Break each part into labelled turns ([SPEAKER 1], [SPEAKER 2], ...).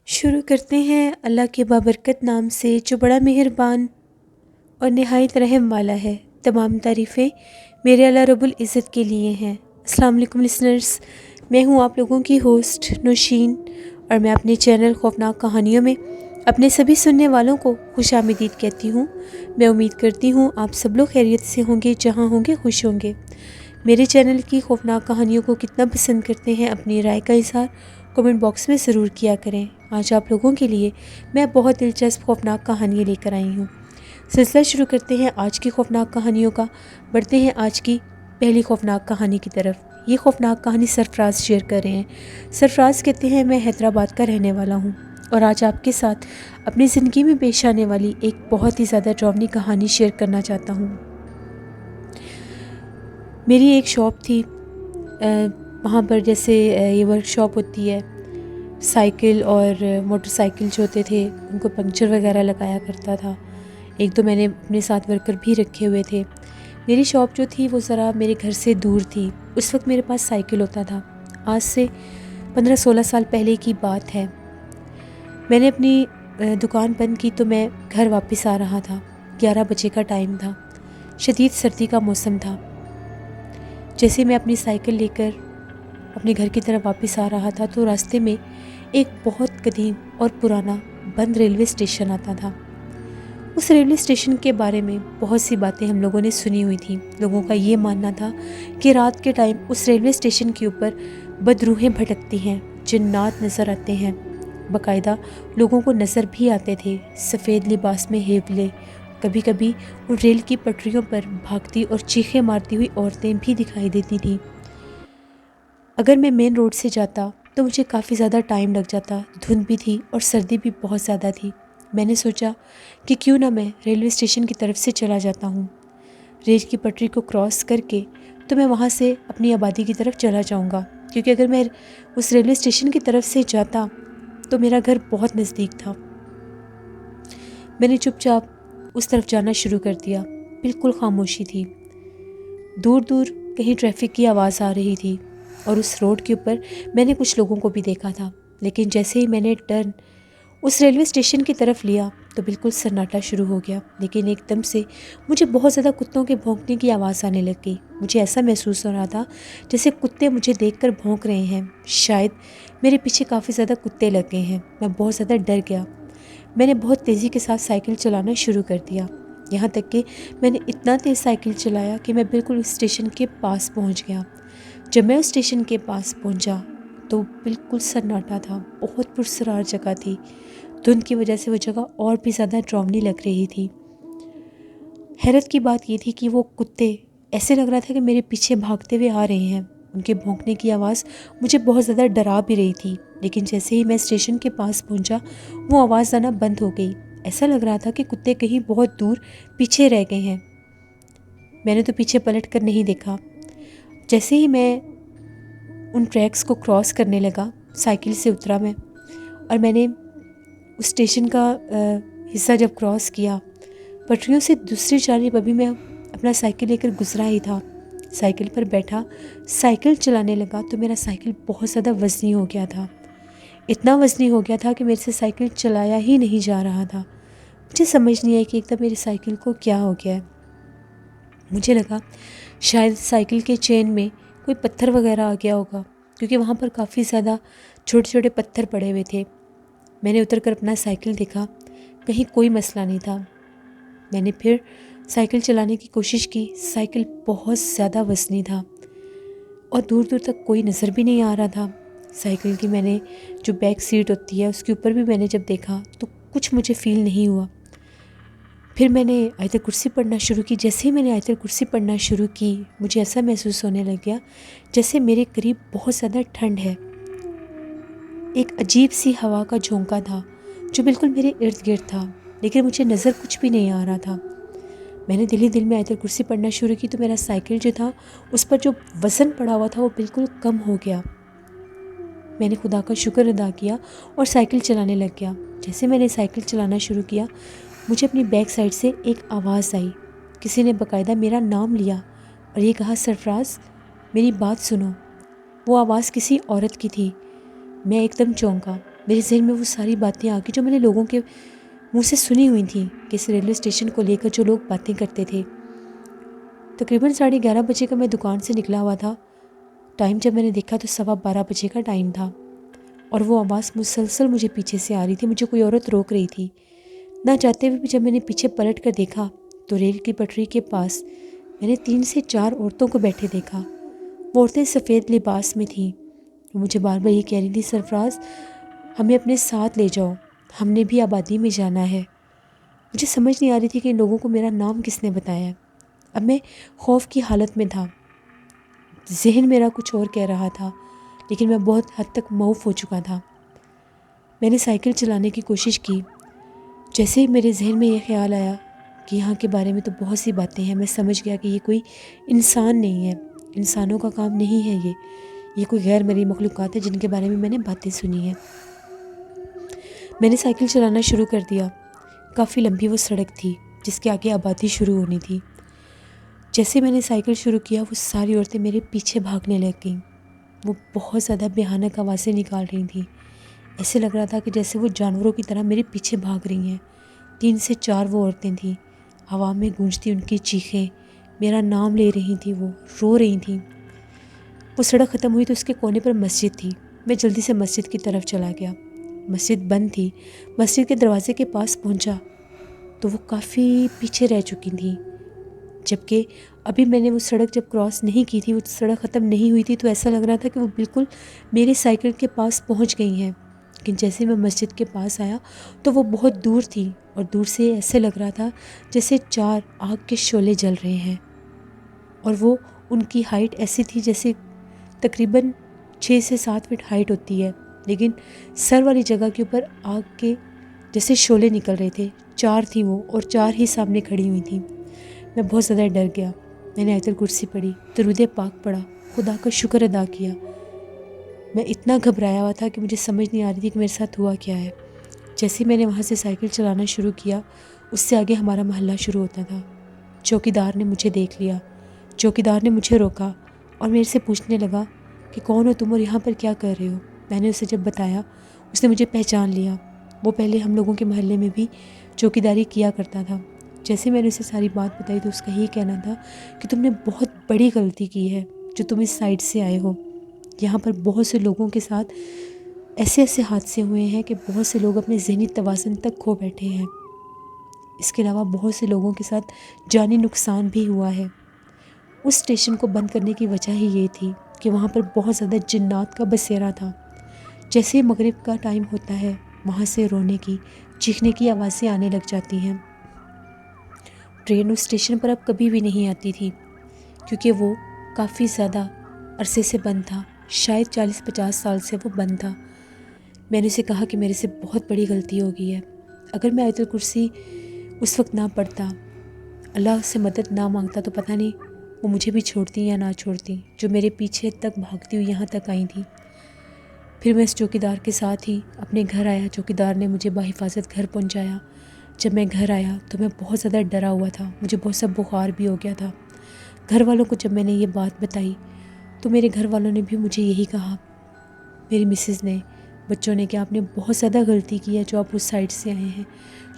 [SPEAKER 1] شروع کرتے ہیں اللہ کے بابرکت نام سے جو بڑا مہربان اور نہایت رحم والا ہے۔ تمام تعریفیں میرے اللہ رب العزت کے لیے ہیں۔ السلام علیکم لسنرز، میں ہوں آپ لوگوں کی ہوسٹ نوشین، اور میں اپنے چینل خوفناک کہانیوں میں اپنے سبھی سننے والوں کو خوش آمدید کہتی ہوں۔ میں امید کرتی ہوں آپ سب لوگ خیریت سے ہوں گے، جہاں ہوں گے خوش ہوں گے۔ میرے چینل کی خوفناک کہانیوں کو کتنا پسند کرتے ہیں، اپنی رائے کا اظہار کمنٹ باکس میں ضرور کیا کریں۔ آج آپ لوگوں کے لیے میں بہت دلچسپ خوفناک کہانیاں لے کر آئی ہوں۔ سلسلہ شروع کرتے ہیں آج کی خوفناک کہانیوں کا۔ بڑھتے ہیں آج کی پہلی خوفناک کہانی کی طرف۔ یہ خوفناک کہانی سرفراز شیئر کر رہے ہیں۔ سرفراز کہتے ہیں میں حیدرآباد کا رہنے والا ہوں، اور آج آپ کے ساتھ اپنی زندگی میں پیش آنے والی ایک بہت ہی زیادہ ڈراؤنی کہانی شیئر کرنا چاہتا ہوں۔ میری ایک شاپ تھی، وہاں پر جیسے یہ ورک شاپ ہوتی ہے، سائیکل اور موٹر سائیکل جو ہوتے تھے ان کو پنکچر وغیرہ لگایا کرتا تھا۔ ایک تو میں نے اپنے ساتھ ورکر بھی رکھے ہوئے تھے۔ میری شاپ جو تھی وہ ذرا میرے گھر سے دور تھی۔ اس وقت میرے پاس سائیکل ہوتا تھا۔ آج سے 15-16 سال پہلے کی بات ہے۔ میں نے اپنی دکان بند کی تو میں گھر واپس آ رہا تھا۔ 11 بجے کا ٹائم تھا، شدید سردی کا موسم تھا۔ جیسے میں اپنی سائیکل لے کر اپنے گھر کی طرف واپس آ رہا تھا تو راستے میں ایک بہت قدیم اور پرانا بند ریلوے اسٹیشن آتا تھا۔ اس ریلوے اسٹیشن کے بارے میں بہت سی باتیں ہم لوگوں نے سنی ہوئی تھیں۔ لوگوں کا یہ ماننا تھا کہ رات کے ٹائم اس ریلوے اسٹیشن کے اوپر بدروحیں بھٹکتی ہیں، جنات نظر آتے ہیں۔ باقاعدہ لوگوں کو نظر بھی آتے تھے، سفید لباس میں ہیبلے، کبھی کبھی ان ریل کی پٹریوں پر بھاگتی اور چیخیں مارتی ہوئی عورتیں بھی دکھائی دیتی تھیں۔ اگر میں مین روڈ سے جاتا تو مجھے کافی زیادہ ٹائم لگ جاتا، دھند بھی تھی اور سردی بھی بہت زیادہ تھی۔ میں نے سوچا کہ کیوں نہ میں ریلوے اسٹیشن کی طرف سے چلا جاتا ہوں۔ ریل کی پٹری کو کراس کر کے تو میں وہاں سے اپنی آبادی کی طرف چلا جاؤں گا، کیونکہ اگر میں اس ریلوے اسٹیشن کی طرف سے جاتا تو میرا گھر بہت نزدیک تھا۔ میں نے چپ چاپ اس طرف جانا شروع کر دیا۔ بالکل خاموشی تھی، دور دور کہیں ٹریفک کی آواز آ رہی تھی، اور اس روڈ کے اوپر میں نے کچھ لوگوں کو بھی دیکھا تھا۔ لیکن جیسے ہی میں نے ٹرن اس ریلوے اسٹیشن کی طرف لیا تو بالکل سناٹا شروع ہو گیا۔ لیکن ایک دم سے مجھے بہت زیادہ کتوں کے بھونکنے کی آواز آنے لگ گئی۔ مجھے ایسا محسوس ہو رہا تھا جیسے کتے مجھے دیکھ کر بھونک رہے ہیں، شاید میرے پیچھے کافی زیادہ کتے لگ گئے ہیں۔ میں بہت زیادہ ڈر گیا۔ میں نے بہت تیزی کے ساتھ سائیکل چلانا شروع کر دیا، یہاں تک کہ میں نے اتنا تیز سائیکل چلایا کہ میں بالکل اس اسٹیشن کے پاس پہنچ گیا۔ جب میں اس اسٹیشن کے پاس پہنچا تو بالکل سناٹا تھا، بہت پرسرار جگہ تھی۔ دھند کی وجہ سے وہ جگہ اور بھی زیادہ ڈراؤنی لگ رہی تھی۔ حیرت کی بات یہ تھی کہ وہ کتے ایسے لگ رہا تھا کہ میرے پیچھے بھاگتے ہوئے آ رہے ہیں۔ ان کے بھونکنے کی آواز مجھے بہت زیادہ ڈرا بھی رہی تھی، لیکن جیسے ہی میں اسٹیشن کے پاس پہنچا وہ آواز آنا بند ہو گئی۔ ایسا لگ رہا تھا کہ کتے کہیں بہت دور پیچھے رہ گئے ہیں۔ میں نے تو پیچھے پلٹ کر نہیں دیکھا۔ جیسے ہی میں ان ٹریکس کو کراس کرنے لگا، سائیکل سے اترا میں، اور میں نے اس اسٹیشن کا حصہ جب کراس کیا، پٹریوں سے دوسری جانب ابھی میں اپنا سائیکل لے کر گزرا ہی تھا، سائیکل پر بیٹھا سائیکل چلانے لگا تو میرا سائیکل بہت زیادہ وزنی ہو گیا تھا۔ اتنا وزنی ہو گیا تھا کہ میرے سے سائیکل چلایا ہی نہیں جا رہا تھا۔ مجھے سمجھ نہیں آئی کہ ایک دم میری سائیکل کو کیا ہو گیا ہے۔ مجھے لگا شاید سائیکل کے چین میں کوئی پتھر وغیرہ آ گیا ہوگا، کیونکہ وہاں پر کافی زیادہ چھوٹے چھوٹے پتھر پڑے ہوئے تھے۔ میں نے اتر کر اپنا سائیکل دیکھا، کہیں کوئی مسئلہ نہیں تھا۔ میں نے پھر سائیکل چلانے کی کوشش کی، سائیکل بہت زیادہ وزنی تھا اور دور دور تک کوئی نظر بھی نہیں آ رہا تھا۔ سائیکل کی میں نے جو بیک سیٹ ہوتی ہے اس کے اوپر بھی میں نے جب دیکھا تو کچھ مجھے فیل نہیں ہوا۔ پھر میں نے آیت کرسی پڑھنا شروع کی۔ جیسے ہی میں نے آیت کرسی پڑھنا شروع کی مجھے ایسا محسوس ہونے لگ گیا جیسے میرے قریب بہت زیادہ ٹھنڈ ہے۔ ایک عجیب سی ہوا کا جھونکا تھا جو بالکل میرے ارد گرد تھا، لیکن مجھے نظر کچھ بھی نہیں آ رہا تھا۔ میں نے دل ہی دل میں آیت الکرسی پڑھنا شروع کی تو میرا سائیکل جو تھا اس پر جو وزن پڑا ہوا تھا وہ بالکل کم ہو گیا۔ میں نے خدا کا شکر ادا کیا اور سائیکل چلانے لگ گیا۔ جیسے میں نے سائیکل چلانا شروع کیا مجھے اپنی بیک سائڈ سے ایک آواز آئی۔ کسی نے باقاعدہ میرا نام لیا اور یہ کہا، سرفراز میری بات سنو۔ وہ آواز کسی عورت کی تھی۔ میں ایک دم چونکا۔ میرے ذہن میں وہ ساری باتیں آ گئی جو میں نے لوگوں کے منہ سے سنی ہوئی تھیں کہ اس ریلوے اسٹیشن کو لے کر جو لوگ باتیں کرتے تھے۔ تقریباً 11:30 بجے کا میں دکان سے نکلا ہوا تھا۔ ٹائم جب میں نے دیکھا تو 12:15 بجے کا ٹائم تھا اور وہ آواز مسلسل مجھے پیچھے سے آ رہی تھی۔ مجھے کوئی عورت روک رہی تھی۔ نہ چاہتے ہوئے بھی جب میں نے پیچھے پلٹ کر دیکھا تو ریل کی پٹری کے پاس میں نے 3 سے 4 عورتوں کو بیٹھے دیکھا۔ وہ عورتیں سفید لباس میں تھیں۔ وہ مجھے بار بار یہ کہہ رہی تھی، سرفراز ہمیں اپنے ساتھ لے جاؤ، ہم نے بھی آبادی میں جانا ہے۔ مجھے سمجھ نہیں آ رہی تھی کہ ان لوگوں کو میرا نام کس نے بتایا ہے۔ اب میں خوف کی حالت میں تھا۔ ذہن میرا کچھ اور کہہ رہا تھا، لیکن میں بہت حد تک معاف ہو چکا تھا۔ میں نے سائیکل چلانے کی کوشش کی۔ جیسے ہی میرے ذہن میں یہ خیال آیا کہ یہاں کے بارے میں تو بہت سی باتیں ہیں، میں سمجھ گیا کہ یہ کوئی انسان نہیں ہے، انسانوں کا کام نہیں ہے یہ کوئی غیر مرئی مخلوقات ہے جن کے بارے میں میں نے باتیں سنی ہیں۔ میں نے سائیکل چلانا شروع کر دیا۔ کافی لمبی وہ سڑک تھی جس کے آگے آبادی شروع ہونی تھی۔ جیسے میں نے سائیکل شروع کیا وہ ساری عورتیں میرے پیچھے بھاگنے لگ گئیں۔ وہ بہت زیادہ بھیانک آوازیں نکال رہی تھیں۔ ایسے لگ رہا تھا کہ جیسے وہ جانوروں کی طرح میرے پیچھے بھاگ رہی ہیں۔ 3 سے 4 وہ عورتیں تھیں۔ ہوا میں گونجتی ان کی چیخیں، میرا نام لے رہی تھیں، وہ رو رہی تھیں۔ وہ سڑک ختم ہوئی تو اس کے کونے پر مسجد تھی۔ میں جلدی سے مسجد کی طرف چلا گیا۔ مسجد بند تھی۔ مسجد کے دروازے کے پاس پہنچا تو وہ کافی پیچھے رہ چکی تھیں، جبکہ ابھی میں نے وہ سڑک جب کراس نہیں کی تھی، وہ سڑک ختم نہیں ہوئی تھی، تو ایسا لگ رہا تھا کہ وہ بالکل میرے سائیکل کے پاس پہنچ گئی ہیں۔ لیکن جیسے میں مسجد کے پاس آیا تو وہ بہت دور تھی اور دور سے ایسے لگ رہا تھا جیسے 4 آگ کے شعلے جل رہے ہیں، اور وہ ان کی ہائٹ ایسی تھی جیسے تقریباً 6 سے 7 فٹ ہائٹ ہوتی ہے، لیکن سر والی جگہ کے اوپر آگ کے جیسے شعلے نکل رہے تھے۔ 4 تھیں وہ اور 4 ہی سامنے کھڑی ہوئی تھیں۔ میں بہت زیادہ ڈر گیا۔ میں نے آیت الکرسی پڑھی، درود پاک پڑھا، خدا کا شکر ادا کیا۔ میں اتنا گھبرایا ہوا تھا کہ مجھے سمجھ نہیں آ رہی تھی کہ میرے ساتھ ہوا کیا ہے۔ جیسے میں نے وہاں سے سائیکل چلانا شروع کیا، اس سے آگے ہمارا محلہ شروع ہوتا تھا۔ چوکیدار نے مجھے دیکھ لیا۔ چوکیدار نے مجھے روکا اور میرے سے پوچھنے لگا کہ کون ہو تم اور یہاں پر کیا کر رہے ہو؟ میں نے اسے جب بتایا اس نے مجھے پہچان لیا۔ وہ پہلے ہم لوگوں کے محلے میں بھی چوکیداری کیا کرتا تھا۔ جیسے میں نے اسے ساری بات بتائی تو اس کا یہ کہنا تھا کہ تم نے بہت بڑی غلطی کی ہے جو تم اس سائڈ سے آئے ہو۔ یہاں پر بہت سے لوگوں کے ساتھ ایسے حادثے ہوئے ہیں کہ بہت سے لوگ اپنے ذہنی توازن تک کھو بیٹھے ہیں۔ اس کے علاوہ بہت سے لوگوں کے ساتھ جانی نقصان بھی ہوا ہے۔ اس اسٹیشن کو بند کرنے کی وجہ ہی یہ تھی کہ وہاں پر بہت زیادہ جنات کا بسیرا تھا۔ جیسے مغرب کا ٹائم ہوتا ہے وہاں سے رونے کی، چیخنے کی آوازیں آنے لگ جاتی ہیں۔ ٹرین اس اسٹیشن پر اب کبھی بھی نہیں آتی تھی کیونکہ وہ کافی زیادہ عرصے سے بند تھا، شاید 40-50 سال سے وہ بند تھا۔ میں نے اسے کہا کہ میرے سے بہت بڑی غلطی ہو گئی ہے۔ اگر میں آیت الکرسی اس وقت نہ پڑھتا، اللہ سے مدد نہ مانگتا تو پتہ نہیں وہ مجھے بھی چھوڑتی یا نہ چھوڑتی، جو میرے پیچھے تک بھاگتی ہوئی یہاں تک آئی تھی۔ پھر میں اس چوکیدار کے ساتھ ہی اپنے گھر آیا۔ چوکیدار نے مجھے بحفاظت گھر پہنچایا۔ جب میں گھر آیا تو میں بہت زیادہ ڈرا ہوا تھا، مجھے بہت سا بخار بھی ہو گیا تھا۔ گھر والوں کو جب میں نے یہ بات بتائی تو میرے گھر والوں نے بھی مجھے یہی کہا، میری مسز نے، بچوں نے، کہ آپ نے بہت زیادہ غلطی کی ہے جو آپ اس سائڈ سے آئے ہیں۔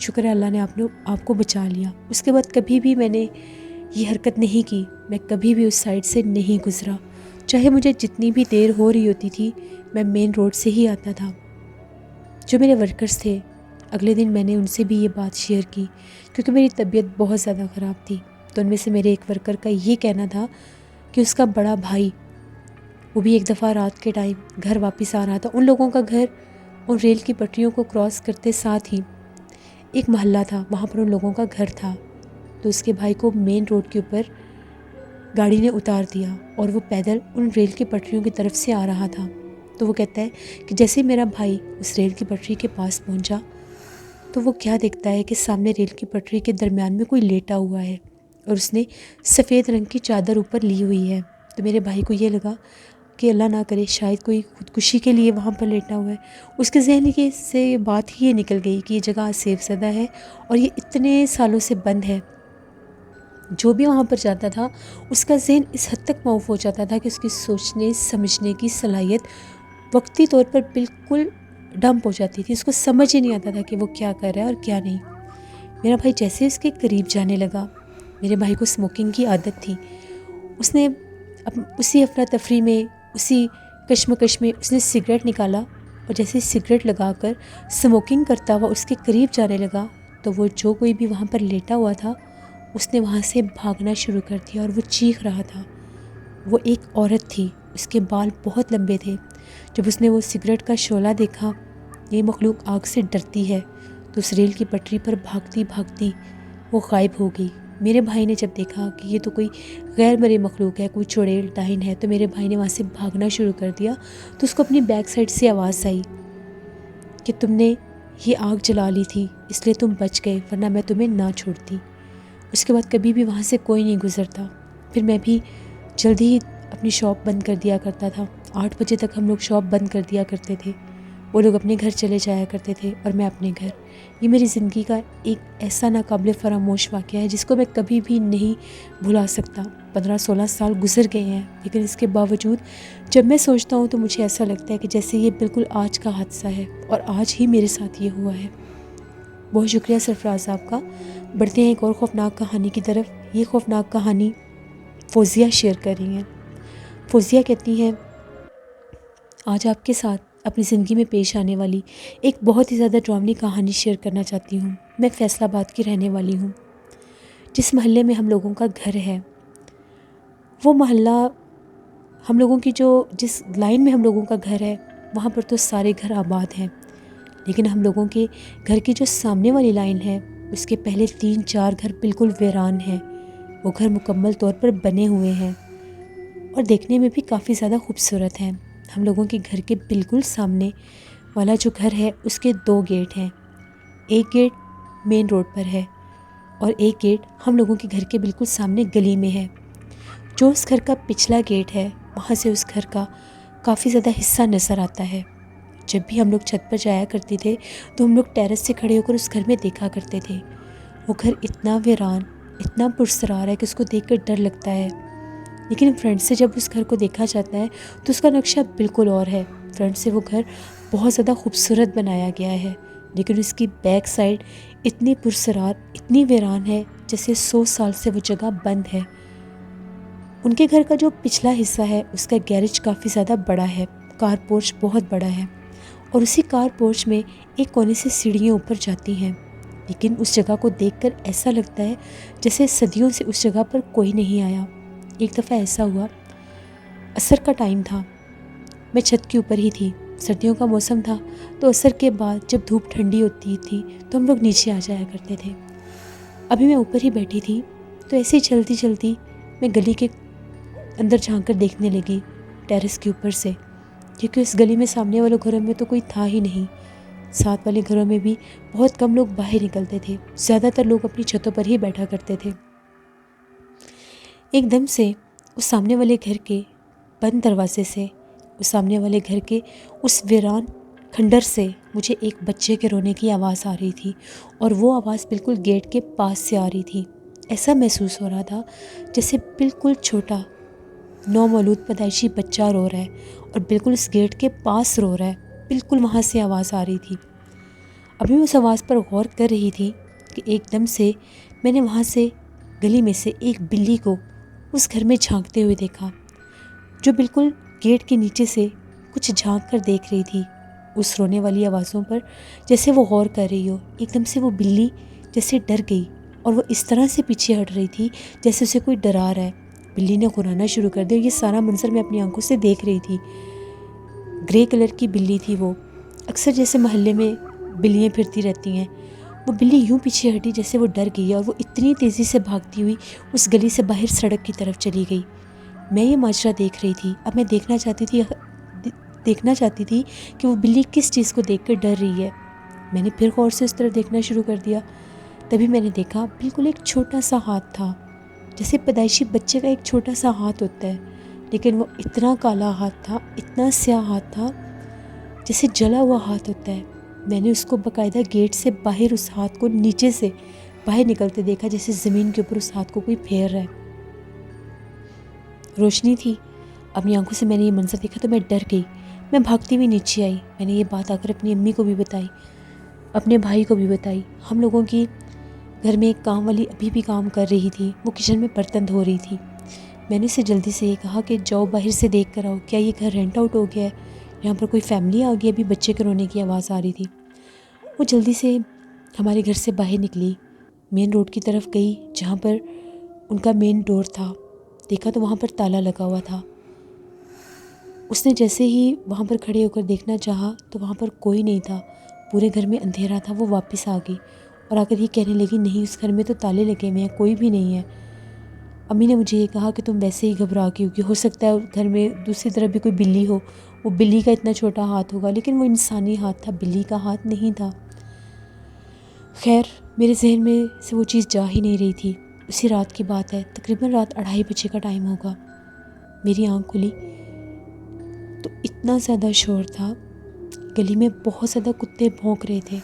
[SPEAKER 1] شکر ہے اللہ نے آپ کو بچا لیا۔ اس کے بعد کبھی بھی میں نے یہ حرکت نہیں کی، میں کبھی بھی اس سائڈ سے نہیں گزرا، چاہے مجھے جتنی بھی دیر ہو رہی ہوتی تھی میں مین روڈ سے ہی آتا تھا۔ جو میرے ورکرز تھے، اگلے دن میں نے ان سے بھی یہ بات شیئر کی کیونکہ میری طبیعت بہت زیادہ خراب تھی۔ تو ان میں سے میرے ایک ورکر کا یہ کہنا تھا کہ اس کا بڑا بھائی وہ بھی ایک دفعہ رات کے ٹائم گھر واپس آ رہا تھا۔ ان لوگوں کا گھر اور ریل کی پٹریوں کو کراس کرتے ساتھ ہی ایک محلہ تھا، وہاں پر ان لوگوں کا گھر تھا۔ تو اس کے بھائی کو مین روڈ کے اوپر گاڑی نے اتار دیا اور وہ پیدل ان ریل کی پٹریوں کی طرف سے آ رہا تھا۔ تو وہ کہتا ہے کہ جیسے میرا بھائی اس ریل کی پٹری کے پاس پہنچا تو وہ کیا دیکھتا ہے کہ سامنے ریل کی پٹری کے درمیان میں کوئی لیٹا ہوا ہے اور اس نے سفید رنگ کی چادر اوپر لی ہوئی ہے۔ تو میرے بھائی کو یہ لگا کہ اللہ نہ کرے شاید کوئی خودکشی کے لیے وہاں پر لیٹا ہوا ہے۔ اس کے ذہن کی سے بات ہی یہ نکل گئی کہ یہ جگہ سیف زدہ ہے اور یہ اتنے سالوں سے بند ہے۔ جو بھی وہاں پر جاتا تھا اس کا ذہن اس حد تک معاف ہو جاتا تھا کہ اس کی سوچنے سمجھنے کی صلاحیت وقتی طور پر بالکل ڈمپ ہو جاتی تھی۔ اس کو سمجھ ہی نہیں آتا تھا کہ وہ کیا کر رہا ہے اور کیا نہیں۔ میرا بھائی جیسے اس کے قریب جانے لگا، میرے بھائی کو اسموکنگ کی عادت تھی، اس نے اسی افراتفری میں، اسی کشمکش میں اس نے سگریٹ نکالا اور جیسے سگریٹ لگا کر اسموکنگ کرتا ہوا اس کے قریب جانے لگا تو وہ جو کوئی بھی وہاں پر لیٹا ہوا تھا اس نے وہاں سے بھاگنا شروع کر دیا اور وہ چیخ رہا تھا۔ وہ ایک عورت تھی، اس کے بال بہت لمبے تھے۔ جب اس نے وہ سگریٹ کا شعلہ دیکھا، یہ مخلوق آگ سے ڈرتی ہے، تو اس ریل کی پٹری پر بھاگتی بھاگتی وہ غائب ہو گئی۔ میرے بھائی نے جب دیکھا کہ یہ تو کوئی غیر مرئی مخلوق ہے، کوئی چڑیل ڈائن ہے، تو میرے بھائی نے وہاں سے بھاگنا شروع کر دیا۔ تو اس کو اپنی بیک سائڈ سے آواز آئی کہ تم نے یہ آگ جلا لی تھی اس لیے تم بچ گئے، ورنہ میں تمہیں نہ چھوڑتی۔ اس کے بعد کبھی بھی وہاں سے کوئی نہیں گزرتا۔ پھر میں بھی جلدی ہی اپنی شاپ بند کر دیا کرتا تھا۔ 8 بجے تک ہم لوگ شاپ بند کر دیا کرتے تھے۔ وہ لوگ اپنے گھر چلے جایا کرتے تھے اور میں اپنے گھر۔ یہ میری زندگی کا ایک ایسا ناقابل فراموش واقعہ ہے جس کو میں کبھی بھی نہیں بھلا سکتا۔ 15-16 سال گزر گئے ہیں، لیکن اس کے باوجود جب میں سوچتا ہوں تو مجھے ایسا لگتا ہے کہ جیسے یہ بالکل آج کا حادثہ ہے اور آج ہی میرے ساتھ یہ ہوا ہے۔ بہت شکریہ سرفراز صاحب کا۔ بڑھتے ہیں ایک اور خوفناک کہانی کی طرف۔ یہ خوفناک کہانی فوزیہ شیئر کر رہی ہیں۔ فوزیہ کہتی ہیں، آج آپ کے ساتھ اپنی زندگی میں پیش آنے والی ایک بہت ہی زیادہ ڈراؤنی کہانی شیئر کرنا چاہتی ہوں۔ میں فیصل آباد کی رہنے والی ہوں۔ جس محلے میں ہم لوگوں کا گھر ہے، وہ محلہ ہم لوگوں کی جس لائن میں ہم لوگوں کا گھر ہے وہاں پر تو سارے گھر آباد ہیں، لیکن ہم لوگوں کے گھر کی جو سامنے والی لائن ہے اس کے پہلے 3-4 گھر بالکل ویران ہیں۔ وہ گھر مکمل طور پر بنے ہوئے ہیں اور دیکھنے میں بھی کافی زیادہ خوبصورت ہیں۔ ہم لوگوں کے گھر کے بالکل سامنے والا جو گھر ہے اس کے 2 گیٹ ہیں۔ ایک گیٹ مین روڈ پر ہے اور ایک گیٹ ہم لوگوں کے گھر کے بالکل سامنے گلی میں ہے۔ جو اس گھر کا پچھلا گیٹ ہے وہاں سے اس گھر کا کافی زیادہ حصہ نظر آتا ہے۔ جب بھی ہم لوگ چھت پر جایا کرتے تھے تو ہم لوگ ٹیرس سے کھڑے ہو کر اس گھر میں دیکھا کرتے تھے۔ وہ گھر اتنا ویران، اتنا پرسرار ہے کہ اس کو دیکھ کر ڈر لگتا ہے، لیکن فرنٹ سے جب اس گھر کو دیکھا جاتا ہے تو اس کا نقشہ بالکل اور ہے۔ فرنٹ سے وہ گھر بہت زیادہ خوبصورت بنایا گیا ہے، لیکن اس کی بیک سائڈ اتنی پرسرار، اتنی ویران ہے جیسے 100 سال سے وہ جگہ بند ہے۔ ان کے گھر کا جو پچھلا حصہ ہے اس کا گیرج کافی زیادہ بڑا ہے، کار پورچ بہت بڑا ہے، اور اسی کار پورچ میں ایک کونے سے سیڑھیاں اوپر جاتی ہیں، لیکن اس جگہ کو دیکھ کر ایسا لگتا ہے جیسے صدیوں سے اس جگہ پر کوئی نہیں آیا۔ ایک دفعہ ایسا ہوا، عصر کا ٹائم تھا، میں چھت کے اوپر ہی تھی، سردیوں کا موسم تھا، تو عصر کے بعد جب دھوپ ٹھنڈی ہوتی تھی تو ہم لوگ نیچے آ جایا کرتے تھے۔ ابھی میں اوپر ہی بیٹھی تھی تو ایسے ہی چلتی چلتی میں گلی کے اندر جھانک کر دیکھنے لگی ٹیرس کے اوپر سے، کیونکہ اس گلی میں سامنے والے گھروں میں تو کوئی تھا ہی نہیں، ساتھ والے گھروں میں بھی بہت کم لوگ باہر نکلتے تھے، زیادہ تر لوگ اپنی چھتوں پر ہی بیٹھا کرتے تھے۔ ایک دم سے اس سامنے والے گھر کے بند دروازے سے، اس سامنے والے گھر کے اس ویران کھنڈر سے مجھے ایک بچے کے رونے کی آواز آ رہی تھی، اور وہ آواز بالکل گیٹ کے پاس سے آ رہی تھی۔ ایسا محسوس ہو رہا تھا جیسے بالکل چھوٹا نومولود پیدائشی بچہ رو رہا ہے اور بالکل اس گیٹ کے پاس رو رہا ہے، بالکل وہاں سے آواز آ رہی تھی۔ ابھی میں اس آواز پر غور کر رہی تھی کہ ایک دم سے میں نے وہاں سے گلی میں سے ایک بلی کو اس گھر میں جھانکتے ہوئے دیکھا، جو بالکل گیٹ کے نیچے سے کچھ جھانک کر دیکھ رہی تھی اس رونے والی آوازوں پر، جیسے وہ غور کر رہی ہو۔ ایک دم سے وہ بلی جیسے ڈر گئی اور وہ اس طرح سے پیچھے ہٹ رہی تھی جیسے اسے کوئی ڈرا رہا ہے۔ بلی نے غرانا شروع کر دیا، یہ سارا منظر میں اپنی آنکھوں سے دیکھ رہی تھی۔ گرے کلر کی بلی تھی وہ، اکثر جیسے محلے میں بلیاں پھرتی رہتی ہیں، وہ بلی یوں پیچھے ہٹی جیسے وہ ڈر گئی اور وہ اتنی تیزی سے بھاگتی ہوئی اس گلی سے باہر سڑک کی طرف چلی گئی۔ میں یہ ماجرا دیکھ رہی تھی۔ اب میں دیکھنا چاہتی تھی دیکھنا چاہتی تھی کہ وہ بلی کس چیز کو دیکھ کر ڈر رہی ہے۔ میں نے پھر غور سے اس طرف دیکھنا شروع کر دیا، تبھی میں نے دیکھا بالکل ایک چھوٹا سا ہاتھ تھا، جیسے پیدائشی بچے کا ایک چھوٹا سا ہاتھ ہوتا ہے، لیکن وہ اتنا کالا ہاتھ تھا، اتنا سیاہ ہاتھ تھا، جیسے جلا ہوا ہاتھ ہوتا ہے۔ میں نے اس کو باقاعدہ گیٹ سے باہر اس ہاتھ کو نیچے سے باہر نکلتے دیکھا، جیسے زمین کے اوپر اس ہاتھ کو کوئی پھیر رہا ہے۔ روشنی تھی، اپنی آنکھوں سے میں نے یہ منظر دیکھا تو میں ڈر گئی۔ میں بھاگتی ہوئی نیچے آئی، میں نے یہ بات آ کر اپنی امی کو بھی بتائی، اپنے بھائی کو بھی بتائی۔ ہم لوگوں کی گھر میں ایک کام والی ابھی بھی کام کر رہی تھی، وہ کچن میں برتن دھو رہی تھی۔ میں نے اسے جلدی سے یہ کہا کہ جاؤ باہر سے دیکھ کر آؤ، کیا یہ گھر رینٹ آؤٹ ہو گیا ہے، یہاں پر کوئی فیملی آ گئی؟ ابھی بچے کے رونے کی آواز آ رہی تھی۔ وہ جلدی سے ہمارے گھر سے باہر نکلی، مین روڈ کی طرف گئی جہاں پر ان کا مین ڈور تھا، دیکھا تو وہاں پر تالا لگا ہوا تھا۔ اس نے جیسے ہی وہاں پر کھڑے ہو کر دیکھنا چاہا تو وہاں پر کوئی نہیں تھا، پورے گھر میں اندھیرا تھا۔ وہ واپس آ گئی اور آ کر یہ کہنے لگی، نہیں اس گھر میں تو تالے لگے ہوئے ہیں، کوئی بھی نہیں ہے۔ امی نے مجھے یہ کہا کہ تم ویسے ہی گھبرا گئی ہوگی، ہو سکتا ہے گھر میں دوسری طرف بھی کوئی بلی ہو، وہ بلی کا اتنا چھوٹا ہاتھ ہوگا، لیکن وہ انسانی ہاتھ تھا، بلی کا ہاتھ نہیں تھا۔ خیر میرے ذہن میں سے وہ چیز جا ہی نہیں رہی تھی۔ اسی رات کی بات ہے، تقریباً رات 2:30 بجے کا ٹائم ہوگا۔ میری آنکھ کھلی تو اتنا زیادہ شور تھا، گلی میں بہت زیادہ کتے بھونک رہے تھے۔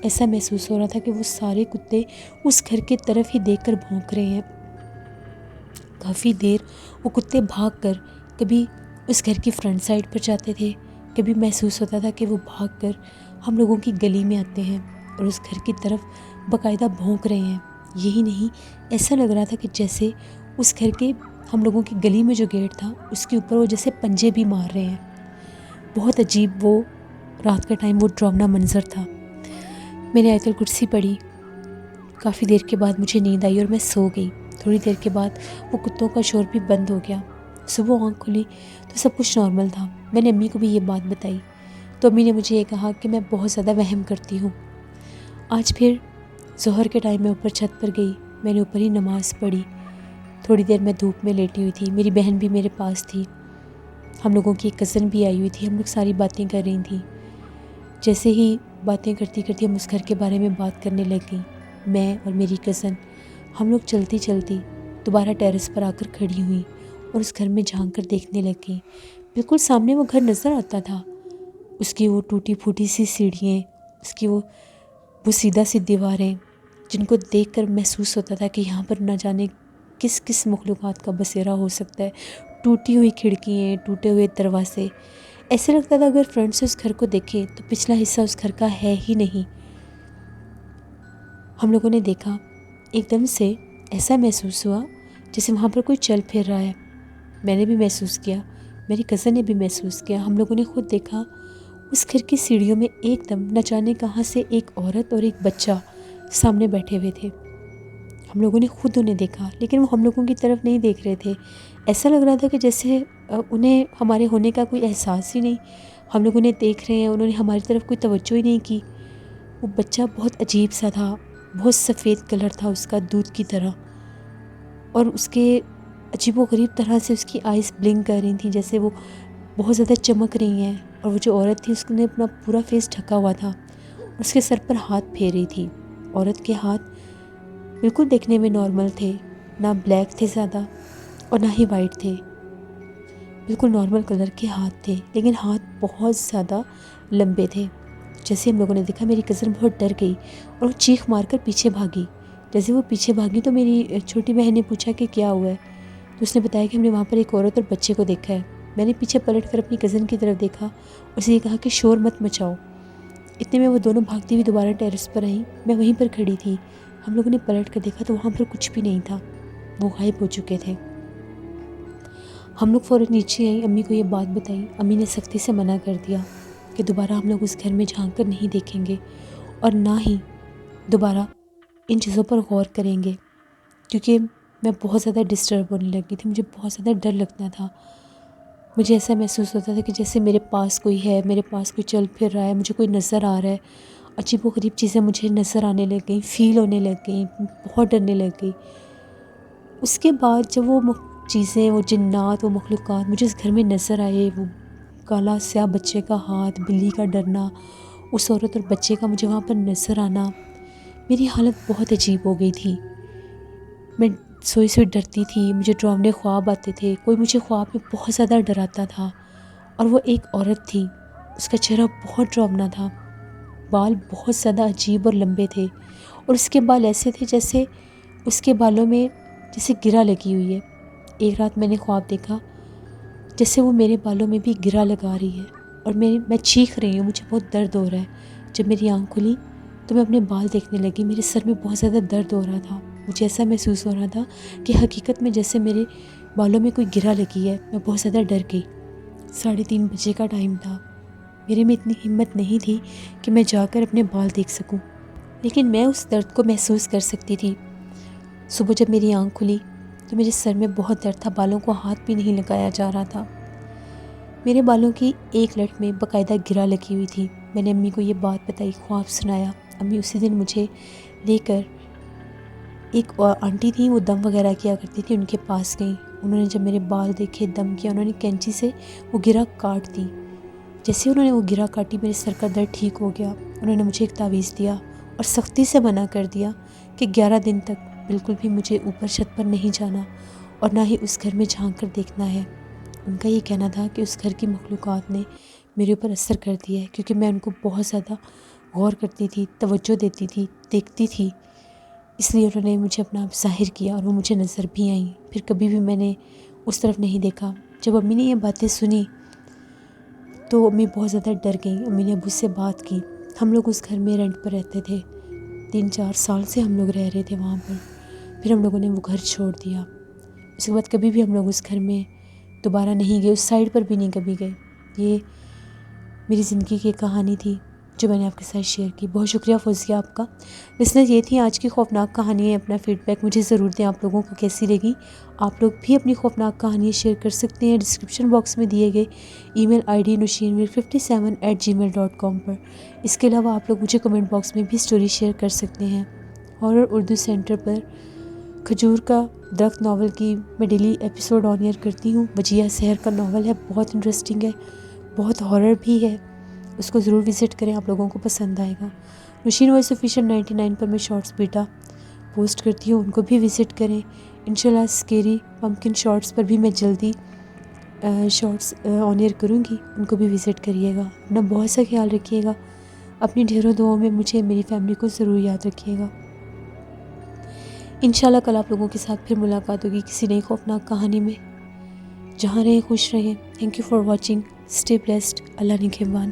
[SPEAKER 1] ایسا محسوس ہو رہا تھا کہ وہ سارے کتے اس گھر کی طرف ہی دیکھ کر بھونک رہے ہیں۔ کافی دیر وہ کتے بھاگ کر کبھی اس گھر کی فرنٹ سائڈ پر جاتے تھے، کبھی محسوس ہوتا تھا کہ وہ بھاگ کر ہم لوگوں کی گلی میں آتے ہیں اور اس گھر کی طرف باقاعدہ بھونک رہے ہیں۔ یہی نہیں، ایسا لگ رہا تھا کہ جیسے اس گھر کے ہم لوگوں کی گلی میں جو گیٹ تھا اس کے اوپر وہ جیسے پنجے بھی مار رہے ہیں۔ بہت عجیب وہ رات کا ٹائم، وہ ڈراؤنا منظر تھا۔ میں نے آیت الکرسی پڑھی، کافی دیر کے بعد مجھے نیند آئی اور میں سو گئی۔ تھوڑی دیر کے بعد وہ کتوں کا شور بھی بند ہو گیا۔ صبح آنکھ کھلی تو سب کچھ نارمل تھا۔ میں نے امی کو بھی یہ بات بتائی تو امی نے مجھے یہ کہا کہ میں بہت زیادہ وہم کرتی ہوں۔ آج پھر ظہر کے ٹائم میں اوپر چھت پر گئی، میں نے اوپر ہی نماز پڑھی۔ تھوڑی دیر میں دھوپ میں لیٹی ہوئی تھی، میری بہن بھی میرے پاس تھی، ہم لوگوں کی ایک کزن بھی آئی ہوئی تھی، ہم لوگ ساری باتیں کر رہی تھیں۔ جیسے ہی باتیں کرتی کرتی ہم اس گھر کے بارے میں بات کرنے لگ گئیں، میں اور میری کزن، ہم لوگ چلتی چلتی دوبارہ ٹیرس پر آ کر کھڑی ہوئیں اور اس گھر میں جھانک کر دیکھنے لگ گئیں۔ بالکل سامنے وہ گھر نظر آتا تھا، اس کی وہ ٹوٹی پھوٹی سی سیڑھیاں، اس کی وہ سیدھا سی دیواریں، جن کو دیکھ کر محسوس ہوتا تھا کہ یہاں پر نہ جانے کس کس مخلوقات کا بسیرا ہو سکتا ہے۔ ٹوٹی ہوئی کھڑکیاں، ٹوٹے ہوئے دروازے، ایسے لگتا تھا اگر فرنٹ سے اس گھر کو دیکھیں تو پچھلا حصہ اس گھر کا ہے ہی نہیں۔ ہم لوگوں نے دیکھا، ایک دم سے ایسا محسوس ہوا جیسے وہاں پر کوئی چل پھر رہا ہے۔ میں نے بھی محسوس کیا، میری کزن نے بھی محسوس کیا، ہم لوگوں نے خود دیکھا اس گھر کی سیڑھیوں میں ایک دم نہ جانے کہاں سے ایک عورت اور ایک بچہ سامنے بیٹھے ہوئے تھے۔ ہم لوگوں نے خود انہیں دیکھا، لیکن وہ ہم لوگوں کی طرف نہیں دیکھ رہے تھے۔ ایسا لگ رہا تھا کہ جیسے انہیں ہمارے ہونے کا کوئی احساس ہی نہیں، ہم لوگ انہیں دیکھ رہے ہیں، انہوں نے ہماری طرف کوئی توجہ ہی نہیں کی۔ وہ بچہ بہت عجیب سا تھا، بہت سفید کلر تھا اس کا، دودھ کی طرح، اور اس کے عجیب و غریب طرح سے اس کی آئیز بلنک کر رہی تھیں، جیسے وہ بہت زیادہ چمک رہی ہیں۔ اور وہ جو عورت تھی اس نے اپنا پورا فیس ڈھکا ہوا تھا، اس کے سر پر ہاتھ پھیر رہی تھی۔ عورت کے ہاتھ بالکل دیکھنے میں نارمل تھے، نہ بلیک تھے زیادہ اور نہ ہی وائٹ تھے، بالکل نارمل کلر کے ہاتھ تھے، لیکن ہاتھ بہت زیادہ لمبے تھے۔ جیسے ہم لوگوں نے دیکھا میری کزن بہت ڈر گئی اور وہ چیخ مار کر پیچھے بھاگی۔ جیسے وہ پیچھے بھاگی تو میری چھوٹی بہن نے پوچھا کہ کیا ہوا ہے، تو اس نے بتایا کہ ہم نے وہاں پر ایک عورت اور بچے کو دیکھا ہے۔ میں نے پیچھے پلٹ کر اپنی کزن کی طرف دیکھا، اسے یہ کہا کہ شور مت مچاؤ۔ اتنے میں وہ دونوں بھاگتی ہوئی دوبارہ ٹیرس پر آئیں، میں وہیں پر کھڑی تھی۔ ہم لوگوں نے پلٹ کر دیکھا تو وہاں پر کچھ بھی نہیں تھا، وہ غائب ہو چکے تھے۔ ہم لوگ فوراً نیچے آئیں، امی کو یہ بات بتائی، امی نے سختی سے منع کر دیا کہ دوبارہ ہم لوگ اس گھر میں جھانک کر نہیں دیکھیں گے اور نہ ہی دوبارہ ان چیزوں پر غور کریں گے، کیونکہ میں بہت زیادہ ڈسٹرب ہونے لگی تھی، مجھے بہت زیادہ ڈر لگتا تھا۔ مجھے ایسا محسوس ہوتا تھا کہ جیسے میرے پاس کوئی ہے، میرے پاس کوئی چل پھر رہا ہے، مجھے کوئی نظر آ رہا ہے۔ عجیب و غریب چیزیں مجھے نظر آنے لگ گئیں، فیل ہونے لگ گئیں، بہت ڈرنے لگ گئی۔ اس کے بعد جب وہ چیزیں، وہ جنات، وہ مخلوقات مجھے اس گھر میں نظر آئے، وہ کالا سیاہ بچے کا ہاتھ، بلی کا ڈرنا، اس عورت اور بچے کا مجھے وہاں پر نظر آنا، میری حالت بہت عجیب ہو گئی تھی۔ میں سوئی سوئی ڈرتی تھی، مجھے ڈراؤنے خواب آتے تھے، کوئی مجھے خواب میں بہت زیادہ ڈراتا تھا، اور وہ ایک عورت تھی، اس کا چہرہ بہت ڈراؤنا تھا، بال بہت زیادہ عجیب اور لمبے تھے، اور اس کے بال ایسے تھے جیسے اس کے بالوں میں جیسے گرہ لگی ہوئی ہے۔ ایک رات میں نے خواب دیکھا جیسے وہ میرے بالوں میں بھی گرہ لگا رہی ہے، اور میں چیخ رہی ہوں، مجھے بہت درد ہو رہا ہے۔ جب میری آنکھ کھلی تو میں اپنے بال دیکھنے لگی، میرے سر میں بہت زیادہ درد ہو رہا تھا، مجھے ایسا محسوس ہو رہا تھا کہ حقیقت میں جیسے میرے بالوں میں کوئی گرہ لگی ہے۔ میں بہت زیادہ ڈر گئی۔ 3:30 بجے کا ٹائم تھا، میرے میں اتنی ہمت نہیں تھی کہ میں جا کر اپنے بال دیکھ سکوں، لیکن میں اس درد کو محسوس کر سکتی تھی۔ صبح جب میری آنکھ کھلی تو میرے سر میں بہت درد تھا، بالوں کو ہاتھ بھی نہیں لگایا جا رہا تھا، میرے بالوں کی ایک لٹ میں باقاعدہ گرہ لگی ہوئی تھی۔ میں نے امی کو یہ بات بتائی، خواب سنایا۔ امی اسی دن مجھے لے کر، ایک آنٹی تھیں وہ دم وغیرہ کیا کرتی تھی، ان کے پاس گئیں۔ انہوں نے جب میرے بال دیکھے، دم کیا، انہوں نے کینچی سے وہ گرہ کاٹ دی۔ جیسے انہوں نے وہ گرہ کاٹی، میرے سر کا درد ٹھیک ہو گیا۔ انہوں نے مجھے ایک تعویذ دیا اور سختی سے منع کر دیا کہ 11 دن تک بالکل بھی مجھے اوپر چھت پر نہیں جانا، اور نہ ہی اس گھر میں جھانک کر دیکھنا ہے۔ ان کا یہ کہنا تھا کہ اس گھر کی مخلوقات نے میرے اوپر اثر کر دیا ہے، کیونکہ میں ان کو بہت زیادہ غور کرتی تھی، توجہ دیتی تھی، دیکھتی تھی، اس لیے انہوں نے مجھے اپنا آپ ظاہر کیا، اور وہ مجھے نظر بھی آئیں۔ پھر کبھی بھی میں نے اس طرف نہیں دیکھا۔ جب امی نے یہ باتیں سنی تو امی بہت زیادہ ڈر گئیں۔ امی نے ابو سے بات کی۔ ہم لوگ اس گھر میں رینٹ پر رہتے تھے، 3-4 سال سے ہم لوگ رہ رہے تھے وہاں پر۔ پھر ہم لوگوں نے وہ گھر چھوڑ دیا۔ اس کے بعد کبھی بھی ہم لوگ اس گھر میں دوبارہ نہیں گئے، اس سائڈ پر بھی نہیں کبھی گئے۔ یہ میری زندگی کی کہانی تھی جو میں نے آپ کے ساتھ شیئر کی۔ بہت شکریہ فوزیہ آپ کا۔ لسنر، یہ تھی آج کی خوفناک کہانی ہے۔ اپنا فیڈ بیک مجھے ضرور دیں، آپ لوگوں کو کیسی لگی۔ آپ لوگ بھی اپنی خوفناک کہانیاں شیئر کر سکتے ہیں ڈسکرپشن باکس میں دیے گئے ای میل آئی ڈی nushinmir57@gmail.com پر۔ اس کے علاوہ آپ لوگ مجھے کمنٹ باکس میں بھی سٹوری شیئر کر سکتے ہیں۔ ہارر اردو سینٹر پر کھجور کا درخت ناول کی میں ڈیلی ایپیسوڈ آن ایئر کرتی ہوں۔ وجیہہ سحر کا ناول ہے، بہت انٹرسٹنگ ہے، بہت ہارر بھی ہے، اس کو ضرور وزٹ کریں، آپ لوگوں کو پسند آئے گا۔ نوشین وائس آفیشیل 99 پر میں شارٹس بیٹا پوسٹ کرتی ہوں، ان کو بھی وزٹ کریں۔ انشاءاللہ اسکیری پمپکن شارٹس پر بھی میں جلدی شارٹس آن ایئر کروں گی، ان کو بھی وزٹ کریے گا۔ اپنا بہت سا خیال رکھیے گا، اپنی ڈھیروں دعاؤں میں مجھے، میری فیملی کو ضرور یاد رکھیے گا۔ انشاءاللہ کل آپ لوگوں کے ساتھ پھر ملاقات ہوگی کسی نئی خوفناک کہانی میں۔ جہاں رہیں خوش رہیں۔ Thank you for watching, stay blessed, اللہ نگہبان۔